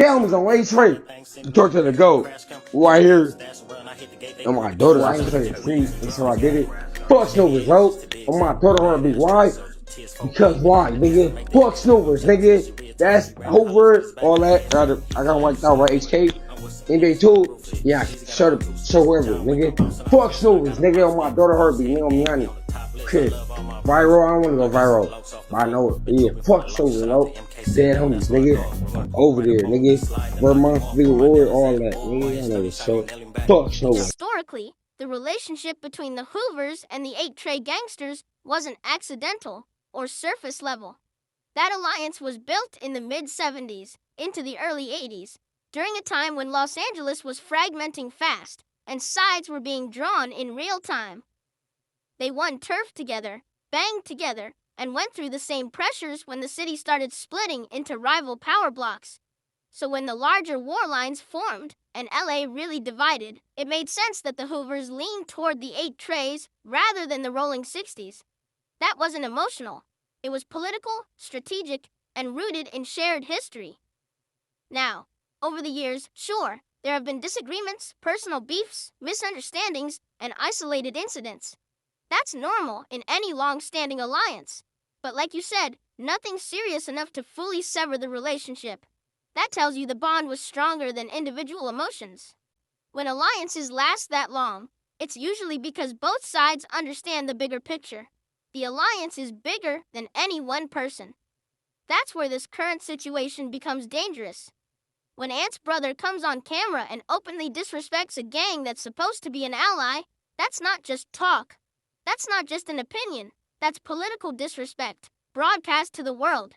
Films on Eight Trey. You talk to the goat. Right here. And my daughter, I ain't playing free, and so I did it. Fuck snoopers, bro. And my daughter heard me. Why? Because why, nigga? Fuck snoopers, nigga. That's Hoover, all that. I got wiped out by HK. NBA 2, yeah, show whoever, nigga. Fuck snoopers, nigga. And my daughter heard me. Nigga, I'm Yanni. Kid. Viral, I don't wanna go viral. But I know it. Yeah, fuck snoopers, bro. Dead homies, nigga. Over there, nigga. Vermont, Big Roy, all that, nigga. I know this shit. Fuck snoopers. Historically, the relationship between the Hoovers and the Eight Trey gangsters wasn't accidental or surface level. That alliance was built in the mid-70s into the early 80s, during a time when Los Angeles was fragmenting fast and sides were being drawn in real time. They won turf together, banged together, and went through the same pressures when the city started splitting into rival power blocks. So when the larger war lines formed and LA really divided, it made sense that the Hoovers leaned toward the Eight Treys rather than the rolling 60s. That wasn't emotional. It was political, strategic, and rooted in shared history. Now, over the years, sure, there have been disagreements, personal beefs, misunderstandings, and isolated incidents. That's normal in any long-standing alliance. But like you said, nothing serious enough to fully sever the relationship. That tells you the bond was stronger than individual emotions. When alliances last that long, it's usually because both sides understand the bigger picture. The alliance is bigger than any one person. That's where this current situation becomes dangerous. When Ant's brother comes on camera and openly disrespects a gang that's supposed to be an ally, that's not just talk. That's not just an opinion. That's political disrespect, broadcast to the world.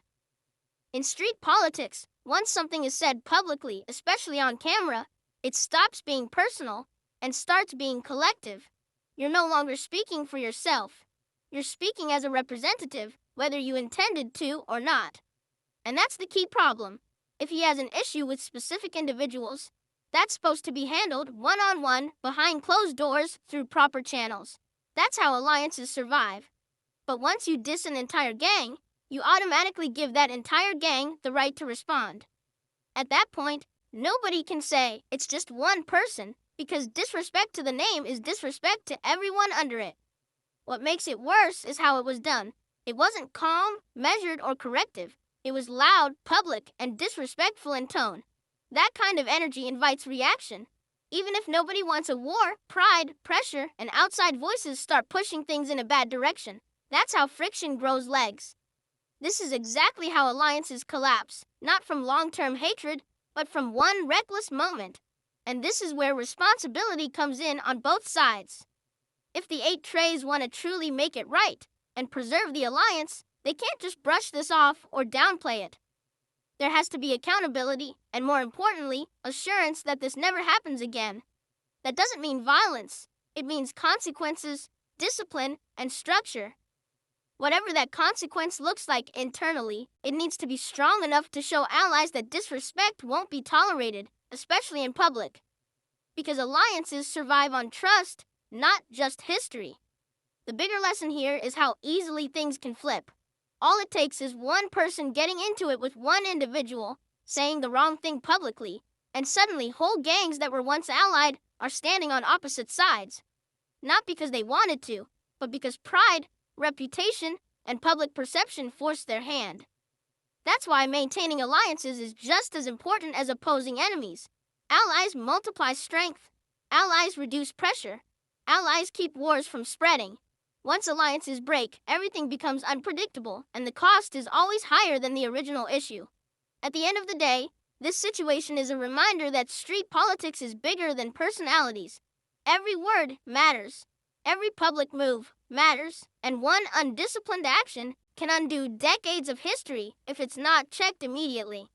In street politics, once something is said publicly, especially on camera, it stops being personal and starts being collective. You're no longer speaking for yourself. You're speaking as a representative, whether you intended to or not. And that's the key problem. If he has an issue with specific individuals, that's supposed to be handled one-on-one, behind closed doors, through proper channels. That's how alliances survive. But once you diss an entire gang, you automatically give that entire gang the right to respond. At that point, nobody can say it's just one person, because disrespect to the name is disrespect to everyone under it. What makes it worse is how it was done. It wasn't calm, measured, or corrective. It was loud, public, and disrespectful in tone. That kind of energy invites reaction. Even if nobody wants a war, pride, pressure, and outside voices start pushing things in a bad direction. That's how friction grows legs. This is exactly how alliances collapse, not from long-term hatred, but from one reckless moment. And this is where responsibility comes in on both sides. If the Eight Treys want to truly make it right and preserve the alliance, they can't just brush this off or downplay it. There has to be accountability, and more importantly, assurance that this never happens again. That doesn't mean violence. It means consequences, discipline, and structure. Whatever that consequence looks like internally, it needs to be strong enough to show allies that disrespect won't be tolerated, especially in public. Because alliances survive on trust, not just history. The bigger lesson here is how easily things can flip. All it takes is one person getting into it with one individual, saying the wrong thing publicly, and suddenly whole gangs that were once allied are standing on opposite sides. Not because they wanted to, but because pride, reputation, and public perception forced their hand. That's why maintaining alliances is just as important as opposing enemies. Allies multiply strength. Allies reduce pressure. Allies keep wars from spreading. Once alliances break, everything becomes unpredictable, and the cost is always higher than the original issue. At the end of the day, this situation is a reminder that street politics is bigger than personalities. Every word matters. Every public move matters, and one undisciplined action can undo decades of history if it's not checked immediately.